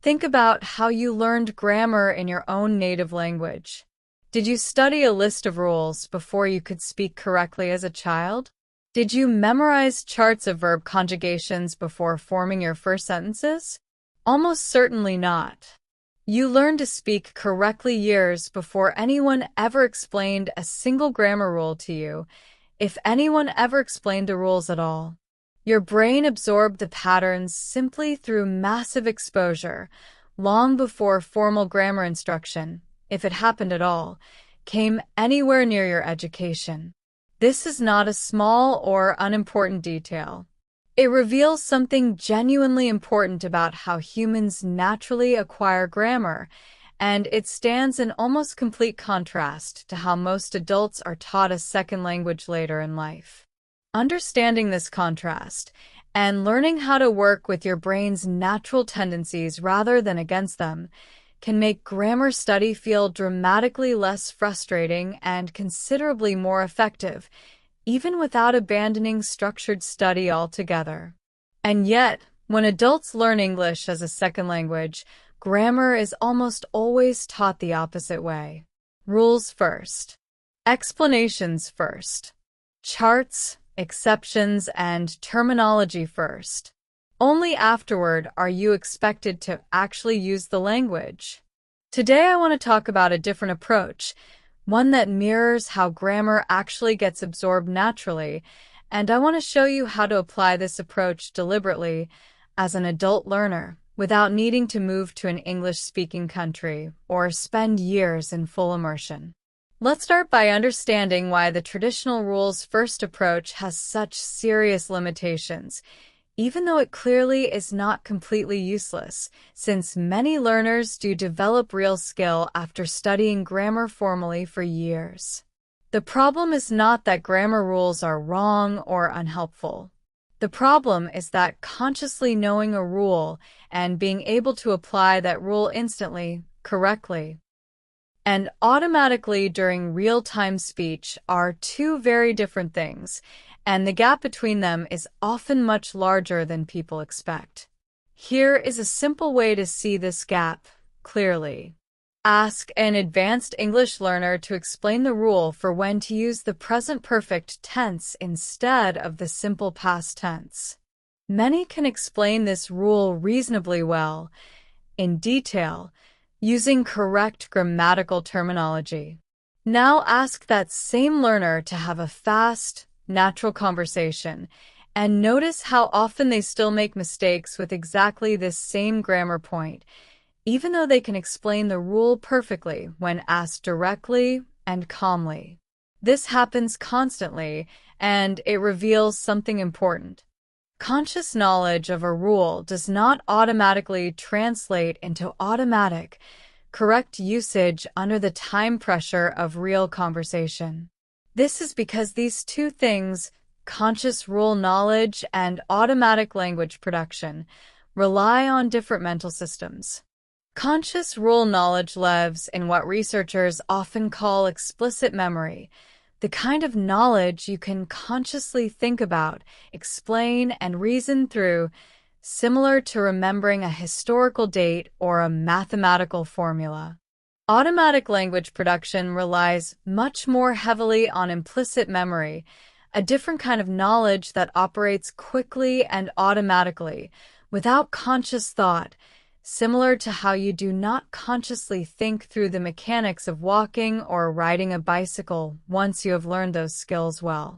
Think about how you learned grammar in your own native language. Did you study a list of rules before you could speak correctly as a child? Did you memorize charts of verb conjugations before forming your first sentences? Almost certainly not. You learned to speak correctly years before anyone ever explained a single grammar rule to you, if anyone ever explained the rules at all. Your brain absorbed the patterns simply through massive exposure, long before formal grammar instruction, if it happened at all, came anywhere near your education. This is not a small or unimportant detail. It reveals something genuinely important about how humans naturally acquire grammar, and it stands in almost complete contrast to how most adults are taught a second language later in life. Understanding this contrast and learning how to work with your brain's natural tendencies rather than against them can make grammar study feel dramatically less frustrating and considerably more effective, even without abandoning structured study altogether. And yet, when adults learn English as a second language, grammar is almost always taught the opposite way. Rules first. Explanations first. Charts, exceptions, and terminology first. Only afterward are you expected to actually use the language. Today I want to talk about a different approach, one that mirrors how grammar actually gets absorbed naturally, and I want to show you how to apply this approach deliberately as an adult learner without needing to move to an English-speaking country or spend years in full immersion. Let's start by understanding why the traditional rules-first approach has such serious limitations, even though it clearly is not completely useless, since many learners do develop real skill after studying grammar formally for years. The problem is not that grammar rules are wrong or unhelpful. The problem is that consciously knowing a rule and being able to apply that rule instantly, correctly, and automatically during real-time speech are two very different things, and the gap between them is often much larger than people expect. Here is a simple way to see this gap clearly. Ask an advanced English learner to explain the rule for when to use the present perfect tense instead of the simple past tense. Many can explain this rule reasonably well, in detail, using correct grammatical terminology. Now ask that same learner to have a fast, natural conversation, and notice how often they still make mistakes with exactly this same grammar point, even though they can explain the rule perfectly when asked directly and calmly. This happens constantly, and it reveals something important. Conscious knowledge of a rule does not automatically translate into automatic, correct usage under the time pressure of real conversation. This is because these two things, conscious rule knowledge and automatic language production, rely on different mental systems. Conscious rule knowledge lives in what researchers often call explicit memory, the kind of knowledge you can consciously think about, explain, and reason through, similar to remembering a historical date or a mathematical formula. Automatic language production relies much more heavily on implicit memory, a different kind of knowledge that operates quickly and automatically, without conscious thought, similar to how you do not consciously think through the mechanics of walking or riding a bicycle once you have learned those skills well.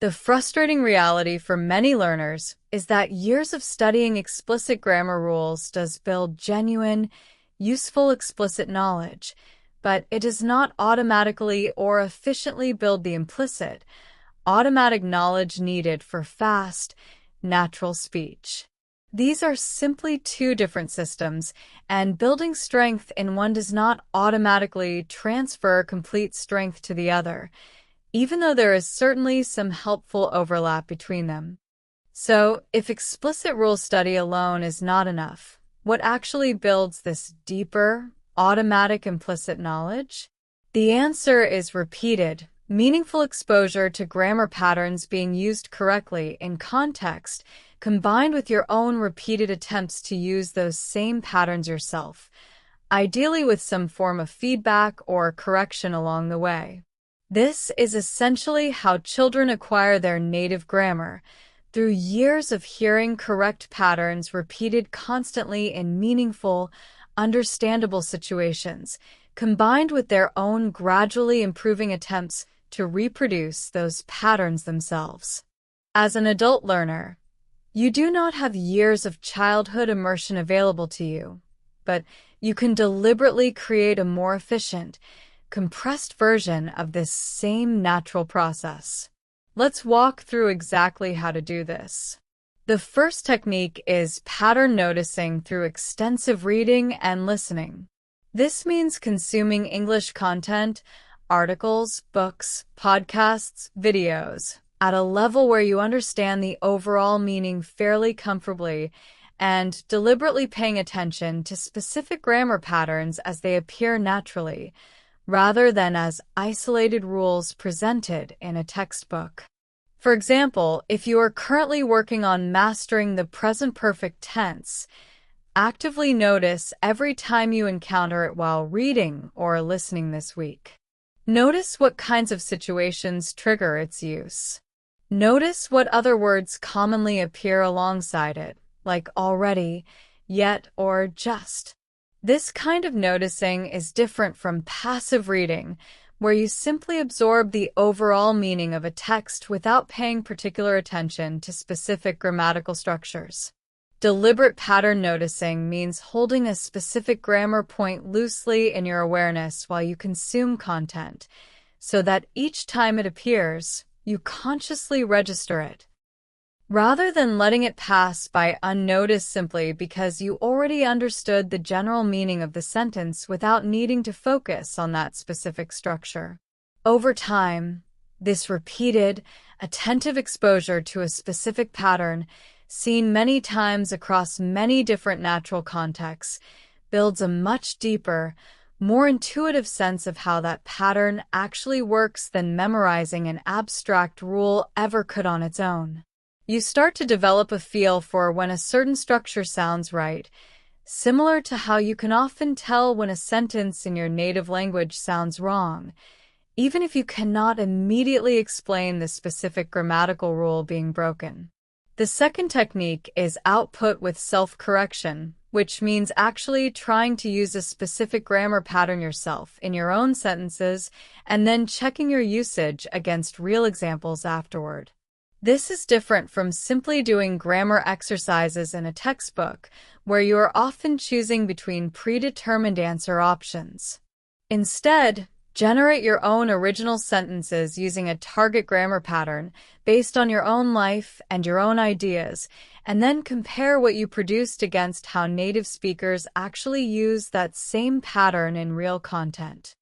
The frustrating reality for many learners is that years of studying explicit grammar rules does build genuine, useful explicit knowledge, but it does not automatically or efficiently build the implicit, automatic knowledge needed for fast, natural speech. These are simply two different systems, and building strength in one does not automatically transfer complete strength to the other, even though there is certainly some helpful overlap between them. So, if explicit rule study alone is not enough, what actually builds this deeper, automatic implicit knowledge? The answer is repeated, meaningful exposure to grammar patterns being used correctly in context combined with your own repeated attempts to use those same patterns yourself, ideally with some form of feedback or correction along the way. This is essentially how children acquire their native grammar, through years of hearing correct patterns repeated constantly in meaningful, understandable situations, combined with their own gradually improving attempts to reproduce those patterns themselves. As an adult learner, you do not have years of childhood immersion available to you, but you can deliberately create a more efficient, compressed version of this same natural process. Let's walk through exactly how to do this. The first technique is pattern noticing through extensive reading and listening. This means consuming English content, articles, books, podcasts, videos, at a level where you understand the overall meaning fairly comfortably and deliberately paying attention to specific grammar patterns as they appear naturally, rather than as isolated rules presented in a textbook. For example, if you are currently working on mastering the present perfect tense, actively notice every time you encounter it while reading or listening this week. Notice what kinds of situations trigger its use. Notice what other words commonly appear alongside it, like already, yet, or just. This kind of noticing is different from passive reading, where you simply absorb the overall meaning of a text without paying particular attention to specific grammatical structures. Deliberate pattern noticing means holding a specific grammar point loosely in your awareness while you consume content, so that each time it appears, you consciously register it, rather than letting it pass by unnoticed simply because you already understood the general meaning of the sentence without needing to focus on that specific structure. Over time, this repeated, attentive exposure to a specific pattern, seen many times across many different natural contexts, builds a much deeper, more intuitive sense of how that pattern actually works than memorizing an abstract rule ever could on its own. You start to develop a feel for when a certain structure sounds right, similar to how you can often tell when a sentence in your native language sounds wrong, even if you cannot immediately explain the specific grammatical rule being broken. The second technique is output with self-correction, which means actually trying to use a specific grammar pattern yourself in your own sentences and then checking your usage against real examples afterward. This is different from simply doing grammar exercises in a textbook, where you are often choosing between predetermined answer options. Instead, generate your own original sentences using a target grammar pattern based on your own life and your own ideas, and then compare what you produced against how native speakers actually use that same pattern in real content.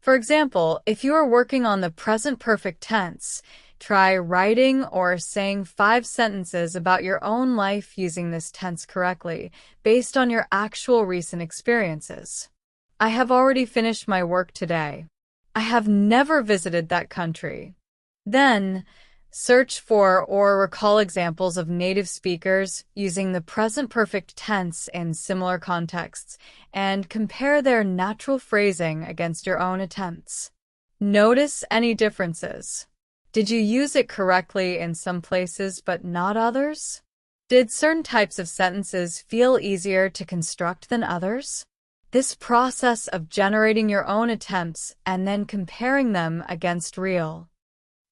For example, if you are working on the present perfect tense, try writing or saying 5 sentences about your own life using this tense correctly, based on your actual recent experiences. I have already finished my work today. I have never visited that country. Then, search for or recall examples of native speakers using the present perfect tense in similar contexts, and compare their natural phrasing against your own attempts. Notice any differences. Did you use it correctly in some places but not others? Did certain types of sentences feel easier to construct than others? This process of generating your own attempts and then comparing them against real,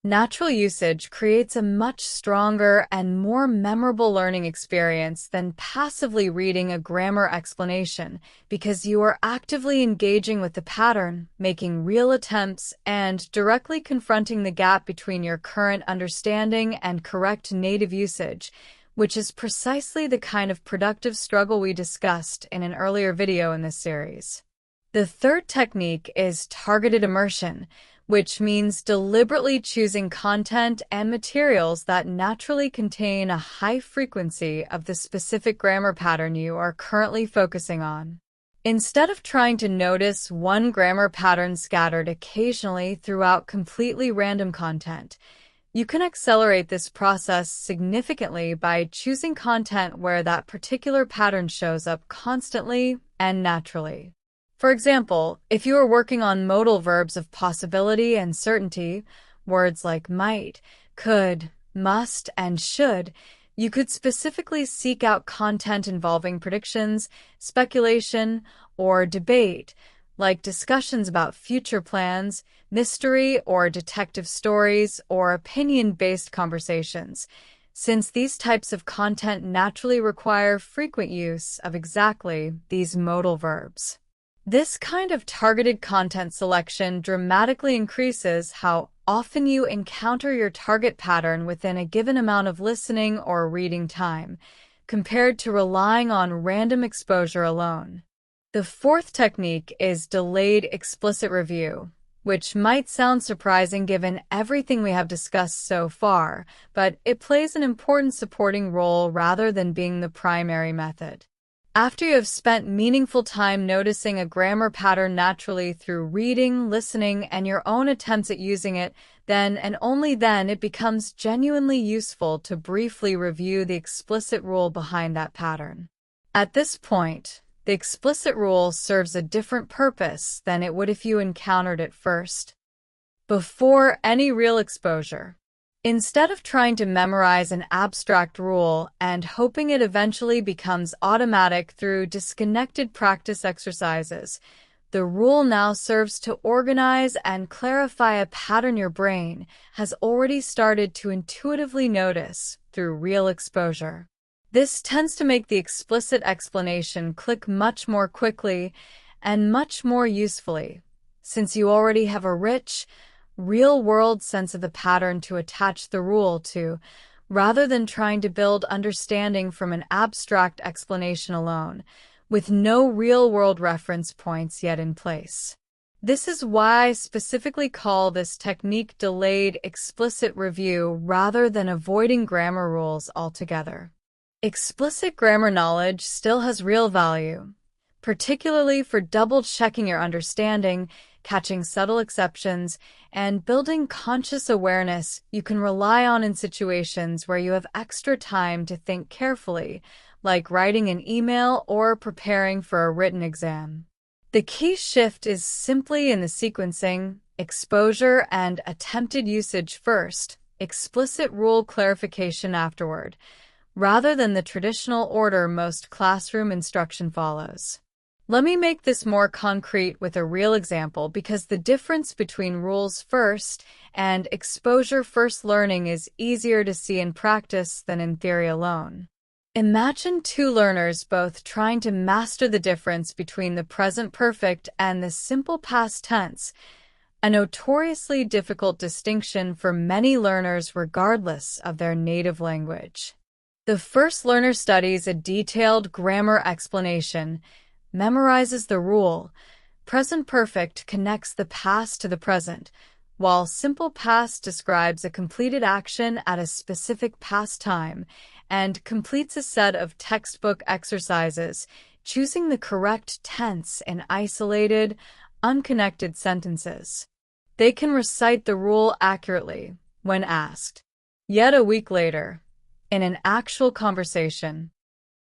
natural usage creates a much stronger and more memorable learning experience than passively reading a grammar explanation, because you are actively engaging with the pattern, making real attempts, and directly confronting the gap between your current understanding and correct native usage, which is precisely the kind of productive struggle we discussed in an earlier video in this series. The third technique is targeted immersion, which means deliberately choosing content and materials that naturally contain a high frequency of the specific grammar pattern you are currently focusing on. Instead of trying to notice one grammar pattern scattered occasionally throughout completely random content, You can accelerate this process significantly by choosing content where that particular pattern shows up constantly and naturally. For example, if you are working on modal verbs of possibility and certainty, words like might, could, must, and should, you could specifically seek out content involving predictions, speculation, or debate, like discussions about future plans, mystery or detective stories, or opinion-based conversations, since these types of content naturally require frequent use of exactly these modal verbs. This kind of targeted content selection dramatically increases how often you encounter your target pattern within a given amount of listening or reading time, compared to relying on random exposure alone. The fourth technique is delayed explicit review, which might sound surprising given everything we have discussed so far, but it plays an important supporting role rather than being the primary method. After you have spent meaningful time noticing a grammar pattern naturally through reading, listening, and your own attempts at using it, then and only then it becomes genuinely useful to briefly review the explicit rule behind that pattern. At this point, the explicit rule serves a different purpose than it would if you encountered it first, before any real exposure. Instead of trying to memorize an abstract rule and hoping it eventually becomes automatic through disconnected practice exercises, the rule now serves to organize and clarify a pattern your brain has already started to intuitively notice through real exposure. This tends to make the explicit explanation click much more quickly and much more usefully, since you already have a rich, real-world sense of the pattern to attach the rule to, rather than trying to build understanding from an abstract explanation alone, with no real-world reference points yet in place. This is why I specifically call this technique delayed explicit review rather than avoiding grammar rules altogether. Explicit grammar knowledge still has real value, particularly for double-checking your understanding, catching subtle exceptions, and building conscious awareness you can rely on in situations where you have extra time to think carefully, like writing an email or preparing for a written exam. The key shift is simply in the sequencing, exposure, and attempted usage first, explicit rule clarification afterward, rather than the traditional order most classroom instruction follows. Let me make this more concrete with a real example because the difference between rules first and exposure first learning is easier to see in practice than in theory alone. Imagine two learners both trying to master the difference between the present perfect and the simple past tense, a notoriously difficult distinction for many learners regardless of their native language. The first learner studies a detailed grammar explanation, memorizes the rule, present perfect connects the past to the present, while simple past describes a completed action at a specific past time, and completes a set of textbook exercises, choosing the correct tense in isolated, unconnected sentences. They can recite the rule accurately when asked. Yet a week later, in an actual conversation,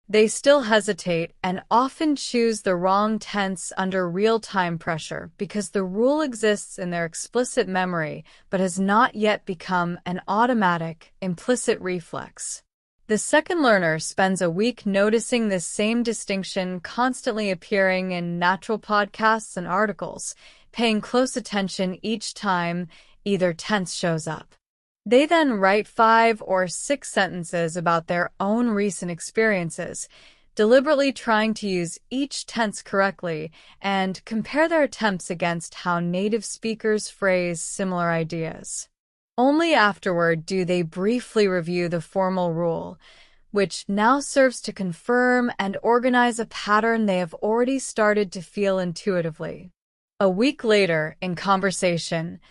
they still hesitate and often choose the wrong tense under real-time pressure because the rule exists in their explicit memory but has not yet become an automatic, implicit reflex. The second learner spends a week noticing this same distinction constantly appearing in natural podcasts and articles, paying close attention each time either tense shows up. They then write 5 or 6 sentences about their own recent experiences, deliberately trying to use each tense correctly and compare their attempts against how native speakers phrase similar ideas. Only afterward do they briefly review the formal rule, which now serves to confirm and organize a pattern they have already started to feel intuitively. A week later, in conversation,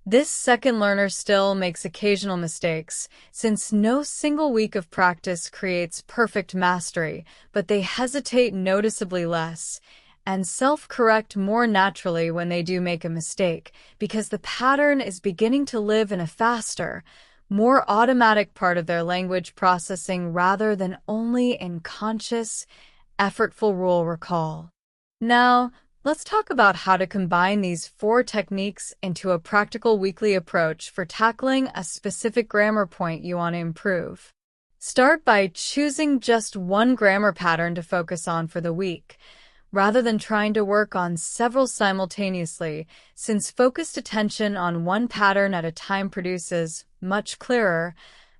this second learner still makes occasional mistakes, since no single week of practice creates perfect mastery, but they hesitate noticeably less and self-correct more naturally when they do make a mistake, because the pattern is beginning to live in a faster, more automatic part of their language processing rather than only in conscious, effortful rule recall. Now, let's talk about how to combine these 4 techniques into a practical weekly approach for tackling a specific grammar point you want to improve. Start by choosing just one grammar pattern to focus on for the week, rather than trying to work on several simultaneously, since focused attention on one pattern at a time produces much clearer,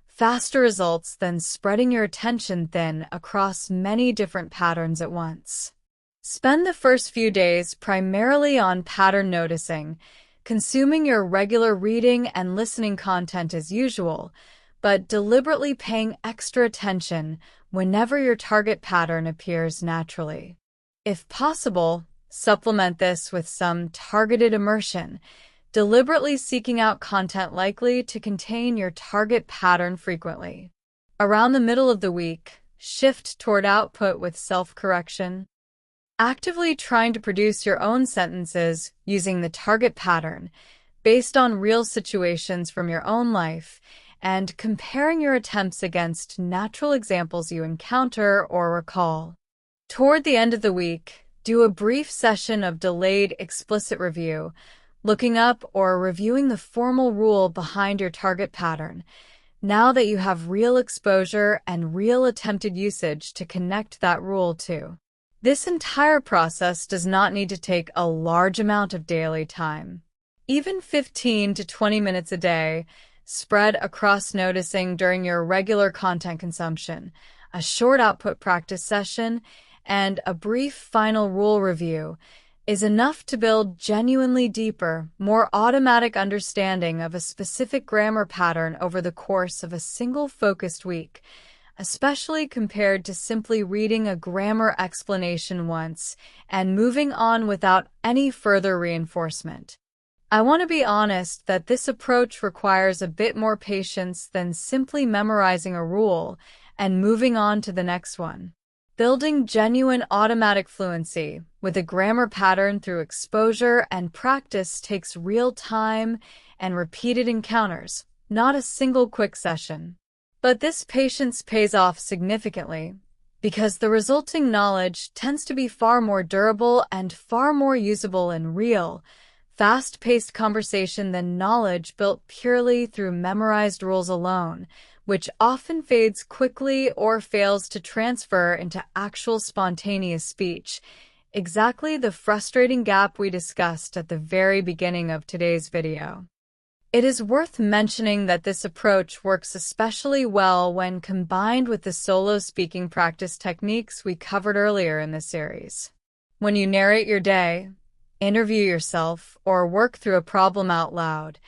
faster results than spreading your attention thin across many different patterns at once. Spend the first few days primarily on pattern noticing, consuming your regular reading and listening content as usual, but deliberately paying extra attention whenever your target pattern appears naturally. If possible, supplement this with some targeted immersion, deliberately seeking out content likely to contain your target pattern frequently. Around the middle of the week, shift toward output with self-correction. Actively trying to produce your own sentences using the target pattern, based on real situations from your own life, and comparing your attempts against natural examples you encounter or recall. Toward the end of the week, do a brief session of delayed explicit review, looking up or reviewing the formal rule behind your target pattern, now that you have real exposure and real attempted usage to connect that rule to. This entire process does not need to take a large amount of daily time. Even 15 to 20 minutes a day, spread across noticing during your regular content consumption, a short output practice session, and a brief final rule review is enough to build genuinely deeper, more automatic understanding of a specific grammar pattern over the course of a single focused week, especially compared to simply reading a grammar explanation once and moving on without any further reinforcement. I want to be honest that this approach requires a bit more patience than simply memorizing a rule and moving on to the next one. Building genuine automatic fluency with a grammar pattern through exposure and practice takes real time and repeated encounters, not a single quick session. But this patience pays off significantly, because the resulting knowledge tends to be far more durable and far more usable in real, fast-paced conversation than knowledge built purely through memorized rules alone, which often fades quickly or fails to transfer into actual spontaneous speech, exactly the frustrating gap we discussed at the very beginning of today's video. It is worth mentioning that this approach works especially well when combined with the solo speaking practice techniques we covered earlier in the series. When you narrate your day, interview yourself, or work through a problem out loud,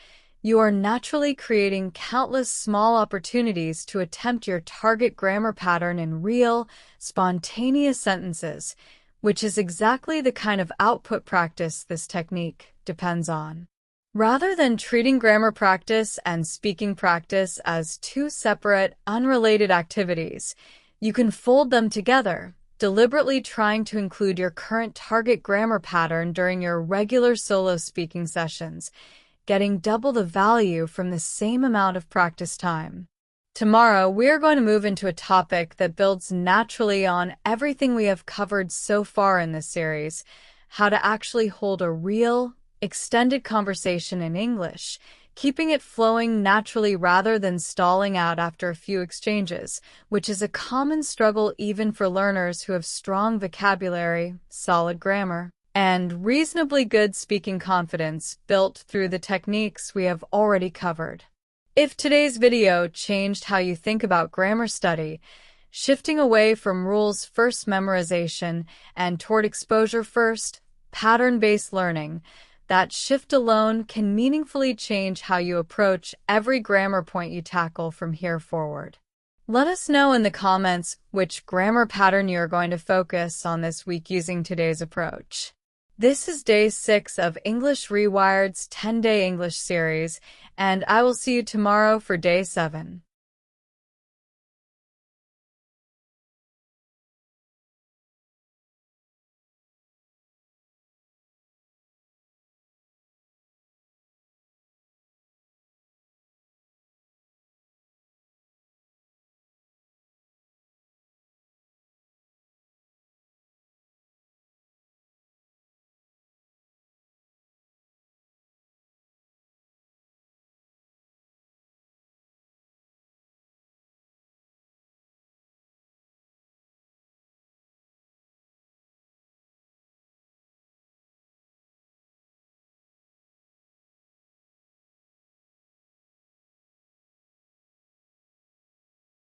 you are naturally creating countless small opportunities to attempt your target grammar pattern in real, spontaneous sentences, which is exactly the kind of output practice this technique depends on. Rather than treating grammar practice and speaking practice as 2 separate, unrelated activities, you can fold them together, deliberately trying to include your current target grammar pattern during your regular solo speaking sessions, getting double the value from the same amount of practice time. Tomorrow, we are going to move into a topic that builds naturally on everything we have covered so far in this series: how to actually hold a real, extended conversation in English, keeping it flowing naturally rather than stalling out after a few exchanges, which is a common struggle even for learners who have strong vocabulary, solid grammar, and reasonably good speaking confidence built through the techniques we have already covered. If today's video changed how you think about grammar study, shifting away from rules-first memorization and toward exposure-first, pattern-based learning, that shift alone can meaningfully change how you approach every grammar point you tackle from here forward. Let us know in the comments which grammar pattern you are going to focus on this week using today's approach. This is day 6 of English Rewired's 10-day English series, and I will see you tomorrow for day 7.